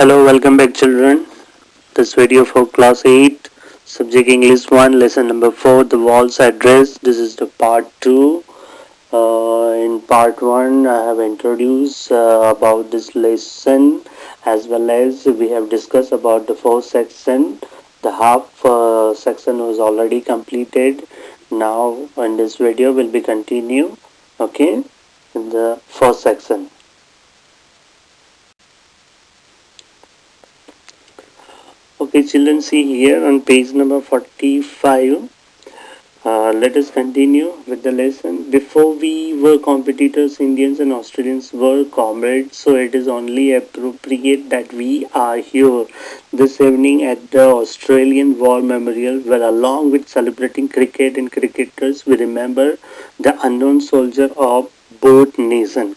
Hello, welcome back children. This video for class 8, subject English 1, lesson number 4, the walls address. This is the part 2. In part 1, I have introduced about this lesson as well as we have discussed about the first section. The half section was already completed. Now in this video will be continue. Okay, in the first section. Okay, children, see here on page number 45. Let us continue with the lesson. Before we were competitors, Indians and Australians were comrades, so it is only appropriate that we are here this evening at the Australian War Memorial, where along with celebrating cricket and cricketers, we remember the unknown soldier of both nations.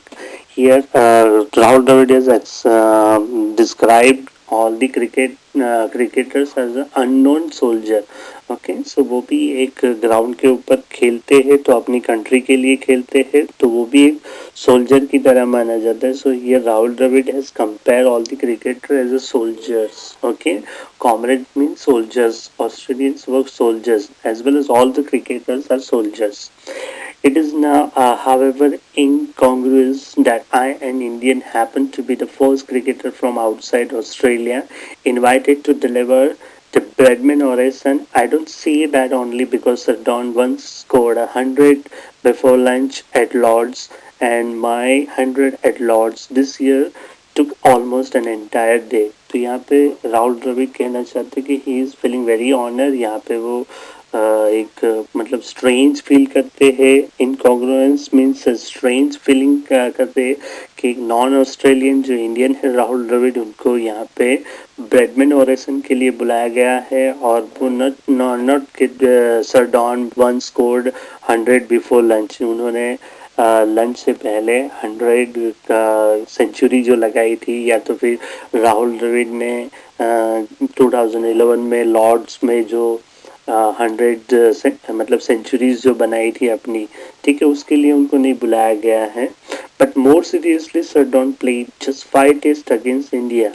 Here, Rahul Dravid has described all the cricketers as an unknown soldier. Okay so वो भी एक ground के ऊपर खेलते हैं तो अपनी country के लिए खेलते हैं तो वो भी एक सोल्जर की तरह माना जाता है. So here Rahul Dravid has compare all the cricketer as a soldiers. Okay, comrade means soldiers. Australians were soldiers as well as all the cricketers are soldiers. It is now, however, incongruous that I, an Indian, happen to be the first cricketer from outside Australia invited to deliver the Bradman oration. I don't say that only because Sir Don once scored 100 before lunch at Lord's, and my 100 at Lord's this year took almost an entire day. तो यहाँ पे राहुल द्रविड़ कहना चाहते कि he is feeling very honour. यहाँ पे वो एक मतलब स्ट्रेंज फील करते हैं. इनकॉन्ग्रुएंस मीन्स स्ट्रेंज फीलिंग करते हैं कि नॉन ऑस्ट्रेलियन जो इंडियन है राहुल द्रविड़ उनको यहाँ पे ब्रैडमैन ओरेशन के लिए बुलाया गया है और वो not sir Don one scored 100 before lunch. उन्होंने लंच से पहले 100 का सेंचुरी जो लगाई थी, या तो फिर राहुल द्रविड़ ने 2011 में लॉर्ड्स में जो 100 मतलब सेंचुरीज जो बनाई थी अपनी, ठीक है, उसके लिए उनको नहीं बुलाया गया है. But more seriously sir Don played just 5 test against India.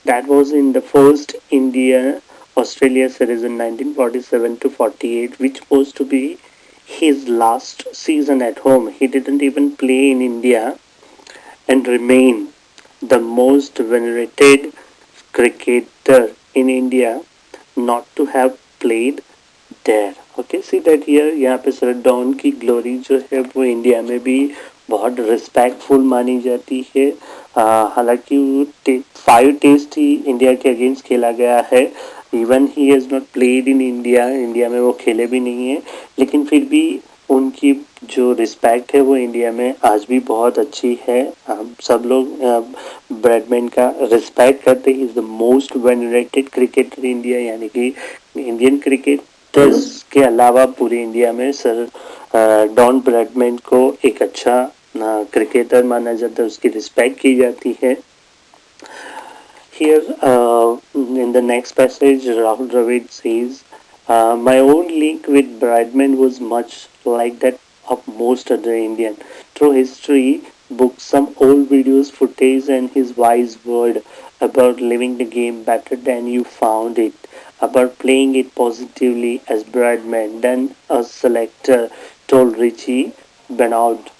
That was in the first India Australia series in 1947 to 48, which was to be his last season at home. He didn't even play in India and remain the most venerated cricketer in India not to have played there. Okay, see that here. यहाँ पे sir don की glory जो है वो India में भी बहुत respectful मानी जाती है. हालांकि 5 टेस्ट ही इंडिया के अगेंस्ट खेला गया है. Even he has not played in India. India में वो खेले भी नहीं है, लेकिन फिर भी उनकी जो रिस्पेक्ट है वो इंडिया में आज भी बहुत अच्छी है. सब लोग ब्रैडमैन का रिस्पेक्ट करते. He is the most venerated cricketer India, यानी कि इंडियन क्रिकेटर्स के अलावा पूरे इंडिया में सर डॉन ब्रैडमैन को एक अच्छा क्रिकेटर माना जाता है, उसकी रिस्पेक्ट की जाती है. Here in the next passage, Rahul Dravid says, my own link with Bradman was much like that of most other Indian. Through history, books, some old videos, footage, and his wise word about living the game better than you found it, about playing it positively as Bradman, then a selector told Richie Bernard.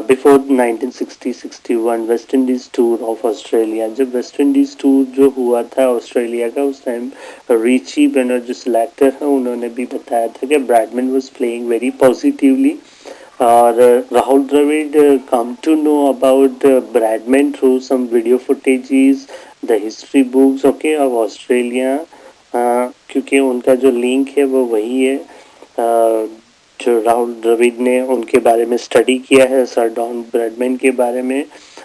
Before 1960-61 West Indies tour of Australia. जब West Indies tour जो हुआ था Australia का, उस time Richie Benaud जो selector है उन्होंने भी बताया था कि Bradman was playing very positively. और Rahul Dravid come to know about Bradman through some video footages, the history books okay of Australia, क्योंकि उनका जो लिंक है वो वही है. जो राहुल द्रविड़ ने उनके बारे में स्टडी किया है, सर डॉन ब्रैडमैन के बारे में,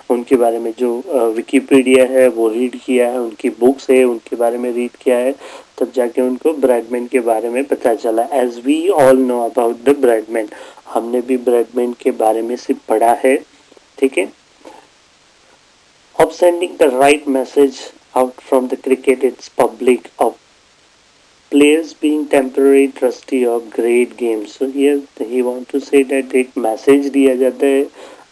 उनके बारे में जो विकीपीडिया है वो रीड किया है, उनकी बुक्स है उनके बारे में रीड किया है, तब जाके उनको ब्रैडमैन के बारे में पता चला. As we all know about the Bradman, हमने भी ब्रैडमैन के बारे में सिर्फ पढ़ा है, ठीक है. Of sending the right message out from the cricket it's public, of players being temporary trustee of great games. So here he want to say that एक मैसेज दिया जाता है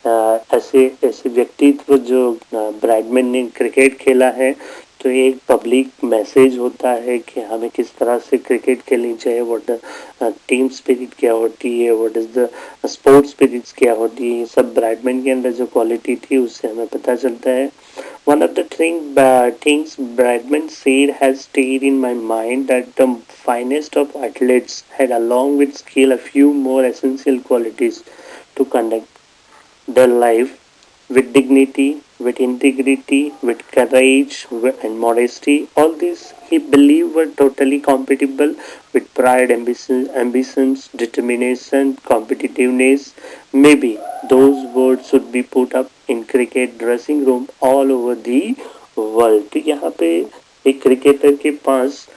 ऐसे ऐसे व्यक्तित्व जो ब्रैडमैन ने क्रिकेट खेला है, तो एक पब्लिक मैसेज होता है कि हमें किस तरह से क्रिकेट खेलनी चाहिए, व्हाट द टीम स्पिरिट क्या होती है, what is the sports spirits क्या होती है, सब ब्रैडमैन के अंदर जो क्वालिटी थी उससे हमें पता चलता है. One of the things Bradman said has stayed in my mind, that the finest of athletes had, along with skill, a few more essential qualities to conduct their life with dignity, with integrity, with courage, and modesty. All these he believed were totally compatible with pride, ambitions, determination, competitiveness. Maybe those words should be put up in cricket dressing room all over the world. तो यहाँ पे एक cricketer के पास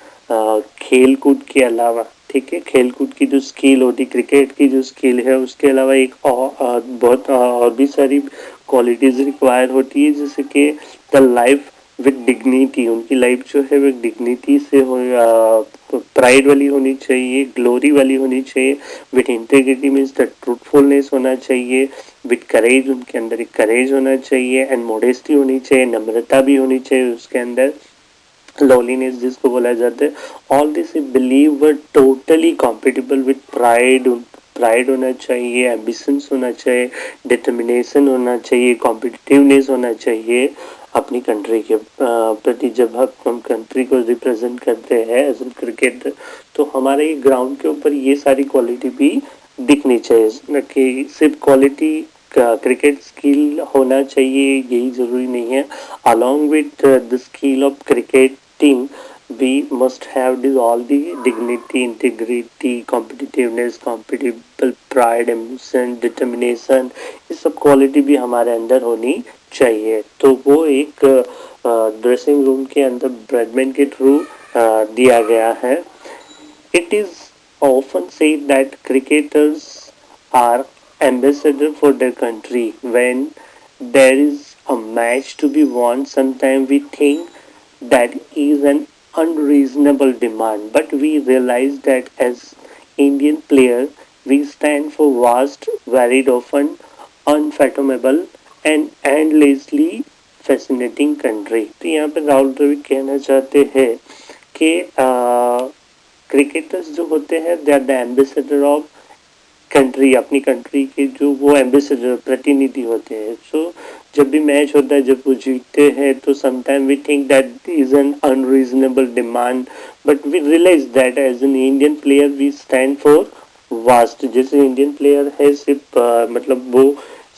खेल कूद के अलावा, ठीक है, खेल कूद की जो स्किल होती, क्रिकेट की जो स्किल है, उसके अलावा एक और बहुत और भी सारी क्वालिटीज रिक्वायर होती है, जैसे कि द लाइफ विद डिग्निटी. उनकी लाइफ जो है वो डिग्निटी से हो, प्राइड वाली होनी चाहिए, ग्लोरी वाली होनी चाहिए. With integrity means the truthfulness होना चाहिए. विद करेज, उनके अंदर एक करेज होना चाहिए. एंड मोडेस्टी होनी चाहिए, नम्रता भी होनी चाहिए उसके अंदर, लॉलीनेस जिसको बोला जाता है. All this I believe were totally compatible with pride. Pride होना चाहिए, एम्बिशंस होना चाहिए, डिटर्मिनेशन होना चाहिए, कॉम्पिटिटिवनेस होना चाहिए अपनी कंट्री के प्रति. जब हम कंट्री को रिप्रेजेंट करते हैं एज ए क्रिकेटर, तो हमारे ग्राउंड के ऊपर ये सारी क्वालिटी भी दिखनी चाहिए, न कि सिर्फ क्वालिटी क्रिकेट स्किल होना चाहिए यही ज़रूरी नहीं है. along with the skill of cricketing, we must have this all the dignity, integrity, competitiveness, competitive pride, ambition, determination. ये सब क्वालिटी भी हमारे अंदर होनी चाहिए. तो वो एक ड्रेसिंग रूम के अंदर ब्रैडमैन के थ्रू दिया गया है. It is often said that cricketers are ambassador for their country. When there is a match to be won, sometimes we think that is an unreasonable demand, but we realize that as Indian player we stand for vast, varied, often unfathomable and endlessly fascinating country. तो यहाँ पे राहुल द्रविड़ कहना चाहते हैं कि cricketers जो होते हैं they are the ambassador of country. अपनी कंट्री के जो वो एम्बेसडर प्रतिनिधि होते हैं. सो जब भी मैच होता है, जब वो जीतते हैं, तो sometime we think that is an unreasonable demand, but we realise that as an Indian player we stand for vast. जैसे इंडियन प्लेयर है, सिर्फ मतलब वो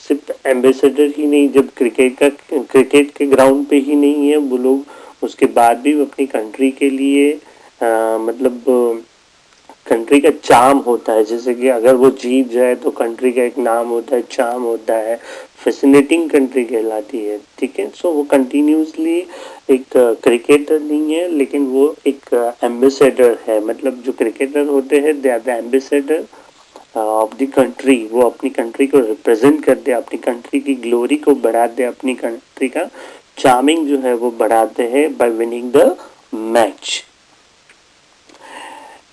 सिर्फ एम्बेसडर ही नहीं, जब क्रिकेट के ग्राउंड पे ही नहीं है वो लोग, उसके बाद भी अपनी कंट्री के लिए मतलब कंट्री का चार्म होता है. जैसे कि अगर वो जीत जाए तो कंट्री का एक नाम होता है, चार्म होता है, फैसिनेटिंग कंट्री कहलाती है. ठीक है. सो वो कंटिन्यूसली एक क्रिकेटर नहीं है, लेकिन वो एक एम्बेसडर है. मतलब जो क्रिकेटर होते हैं they are the ambassador of the country. वो अपनी कंट्री को रिप्रेजेंट करते हैं, अपनी कंट्री की ग्लोरी को बढ़ाते हैं, अपनी कंट्री का चार्मिंग जो है वो बढ़ाते हैं bye winning the match.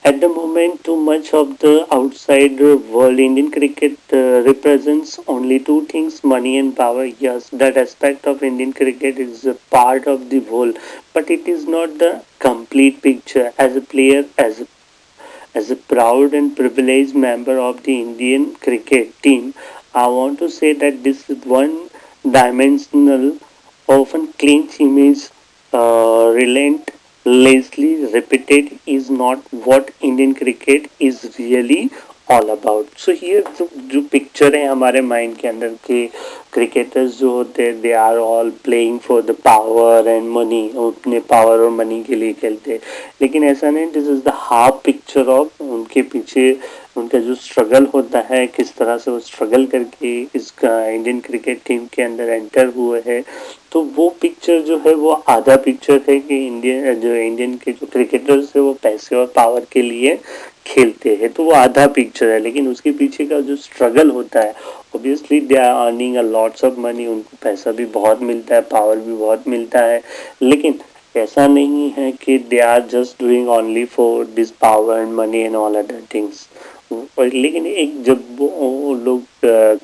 At the moment, too much of the outside world, Indian cricket represents only two things: money and power. Yes, that aspect of Indian cricket is a part of the whole, but it is not the complete picture. As a player, as a proud and privileged member of the Indian cricket team, I want to say that this one-dimensional, often clinch image, relentlessly repeated, is not what Indian cricket is really all about. So here जो picture है हमारे mind के अंदर के cricketers जो होते हैं they are all playing for the power and money. अपने पावर और मनी के लिए खेलते हैं, लेकिन ऐसा नहीं. This is the half picture of उनके पीछे उनका जो स्ट्रगल होता है, किस तरह से वो स्ट्रगल करके इस इंडियन क्रिकेट टीम के अंदर एंटर हुए हैं. तो वो पिक्चर जो है वो आधा पिक्चर है कि इंडियन के जो क्रिकेटर्स है वो पैसे और पावर के लिए खेलते हैं. तो वो आधा पिक्चर है, लेकिन उसके पीछे का जो स्ट्रगल होता है, obviously they are earning a lots of money. उनको पैसा भी बहुत मिलता है, पावर भी बहुत मिलता है, लेकिन ऐसा नहीं है कि they are just doing only for this power and money and all other things. और लेकिन एक जब वो लोग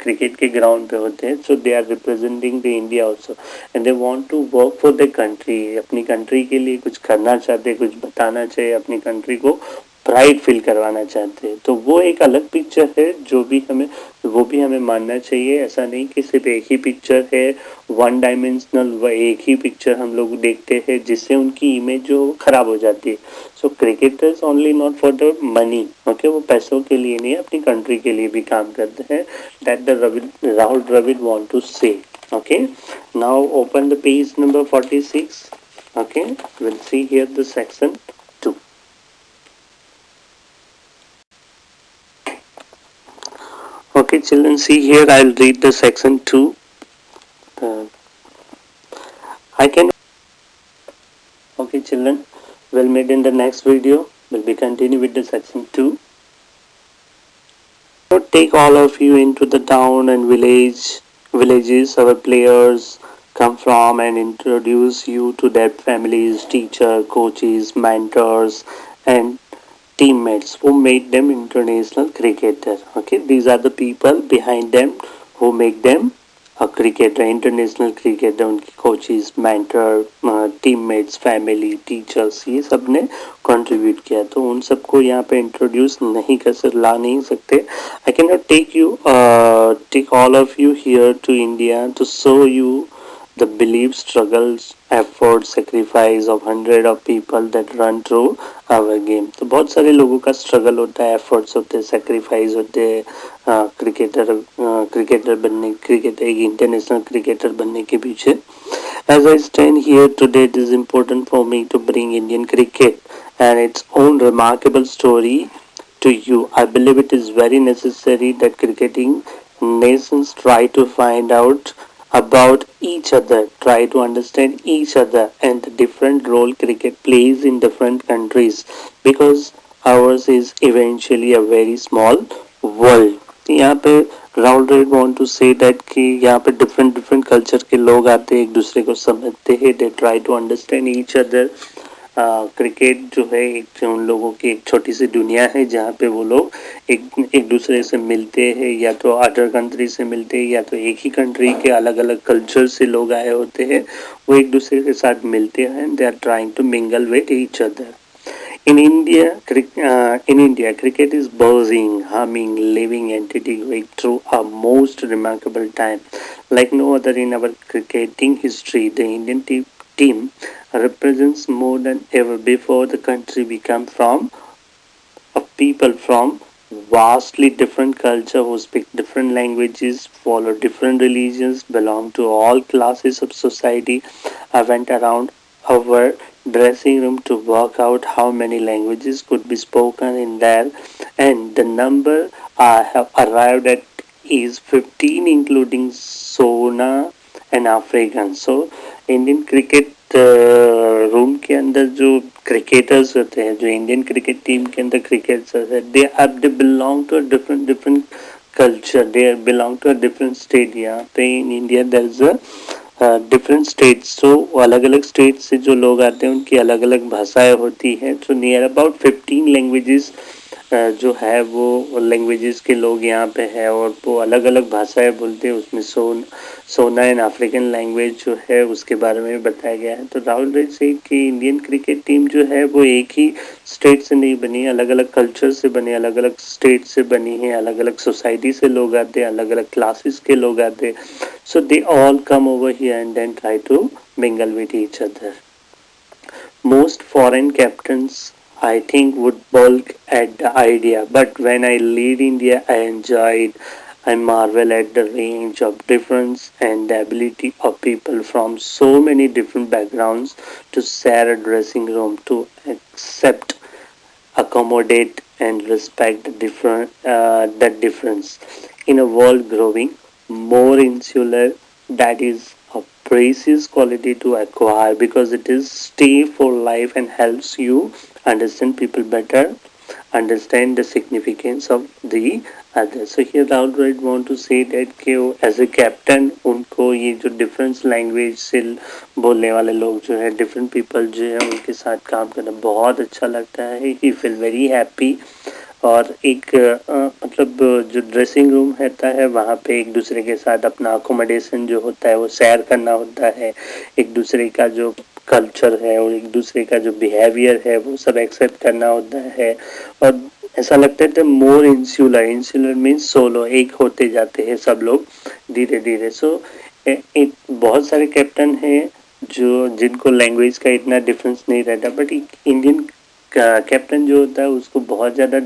क्रिकेट के ग्राउंड पे होते हैं, so they are representing the India also and they want to work for the country, अपनी कंट्री के लिए कुछ करना चाहते, कुछ बताना चाहिए, अपनी कंट्री को प्राइड फील करवाना चाहते हैं। तो वो एक अलग पिक्चर है जो भी हमें, वो भी हमें मानना चाहिए। ऐसा नहीं कि सिर्फ एक ही पिक्चर है, वन डायमेंशनल, व एक ही पिक्चर हम लोग देखते हैं जिससे उनकी इमेज जो खराब हो जाती है। So cricketers only not for the money, okay, वो पैसों के लिए नहीं, अपनी कंट्री के लिए भी काम करते हैं। That the Rahul Dravid want to say. Okay, now open the page number 46. Okay, we'll see here the section 2. Okay, children, see here, I'll read the section 2. I can. Okay, children, we'll meet in the next video. We'll be continue with the section 2. So take all of you into the town and villages our players come from and introduce you to their families, teacher, coaches, mentors, and teammates who made them international cricketer. Okay, these are the people behind them who make them a cricketer, international cricketer. उनके coaches, mentor, teammates, family, teachers, ये सब ने contribute किया। तो उन सबको यहाँ पे introduce नहीं ला नहीं सकते। I cannot take all of you here to India to show you the belief, struggles, effort, sacrifice of hundred of people that run through our game. तो बहुत सारे लोगों का स्ट्रगल होता है, एफर्ट्स होते हैं, सेक्रीफाइस होते हैं क्रिकेटर बनने, क्रिकेट एक इंटरनेशनल क्रिकेटर बनने के पीछे। As I stand here today, it is important for me to bring Indian cricket and its own remarkable story to you. I believe it is very necessary that cricketing nations try to find out about each other, try to understand each other and the different role cricket plays in different countries, because ours is eventually a very small world. यहाँ पे Rahul Dravid want to say that कि यहाँ पे different different culture के लोग आते हैं, एक दूसरे को समझते हैं, they try to understand each other. Cricket जो है एक उन लोगों की एक छोटी सी दुनिया है जहाँ पे वो लोग एक दूसरे से मिलते हैं, या तो अदर कंट्री से मिलते हैं, या तो एक ही कंट्री के अलग अलग कल्चर से लोग आए होते हैं, वो एक दूसरे के साथ मिलते हैं, they are trying to mingle with each other. In India, cricket is buzzing, humming, living entity going through a most remarkable time. Like no other in our cricketing history, the Indian team represents more than ever before. The country become from people from vastly different culture who speak different languages, follow different religions, belong to all classes of society. I went around our dressing room to work out how many languages could be spoken in there, and the number I have arrived at is 15, including Sona and African. So Indian cricket room के अंदर जो cricketers होते हैं, जो Indian cricket team के अंदर cricketers है, they belong to different different culture, they belong to different state. यहाँ पे in India there is a different states, तो अलग अलग स्टेट से जो लोग आते हैं उनकी अलग अलग भाषाएं होती हैं। तो नियर अबाउट 15 लैंग्वेजेस जो है वो लैंग्वेजेस के लोग यहाँ पे है, और वो अलग अलग भाषाएं बोलते हैं। उसमें सोना एंड अफ्रीकन लैंग्वेज जो है उसके बारे में बताया गया है। तो राहुल द्रविड़ से कि इंडियन क्रिकेट टीम जो है वो एक ही स्टेट से नहीं बनी, अलग अलग कल्चर से बनी, अलग अलग स्टेट से बनी है, अलग अलग सोसाइटी से लोग आते हैं, अलग अलग क्लासेस के लोग आते हैं। So they all come over here and then try to mingle with each other. Most foreign captains, I think, would balk at the idea, but when I lead India, I marvel at the range of difference and the ability of people from so many different backgrounds to share a dressing room, to accept, accommodate, and respect that difference. In a world growing more insular, that is a precious quality to acquire, because it is stay for life and helps you understand people better, understand the significance of the other. So here Rahul would want to say that कि as a captain उनको ये जो different language से बोलने वाले लोग जो है, different people जो है, उनके साथ काम करना बहुत अच्छा लगता है। He feel very happy और एक मतलब जो ड्रेसिंग रूम रहता है वहाँ पे एक दूसरे के साथ अपना अकोमोडेशन जो होता है वो शेयर करना होता है, एक दूसरे का जो कल्चर है और एक दूसरे का जो बिहेवियर है वो सब एक्सेप्ट करना होता है। और ऐसा लगता है मोर इंसुलर, इंसुलर मीन्स सोलो, एक होते जाते हैं सब लोग धीरे धीरे। सो एक बहुत सारे कैप्टन हैं जो जिनको लैंग्वेज का इतना डिफरेंस नहीं रहता, बट इंडियन कैप्टन जो होता है उसको बहुत ज़्यादा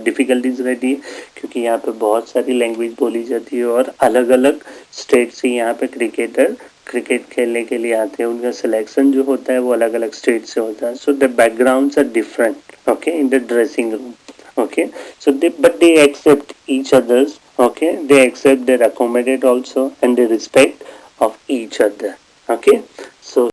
डिफ़िकल्टीज रहती है, क्योंकि यहाँ पे बहुत सारी लैंग्वेज बोली जाती है और अलग अलग स्टेट से यहाँ पे क्रिकेटर क्रिकेट खेलने के लिए आते हैं। उनका सिलेक्शन जो होता है वो अलग अलग स्टेट से होता है। So the backgrounds are different okay in the dressing room okay, so they accept each others, okay, they accept, they accommodate also, and they respect of each other, okay. So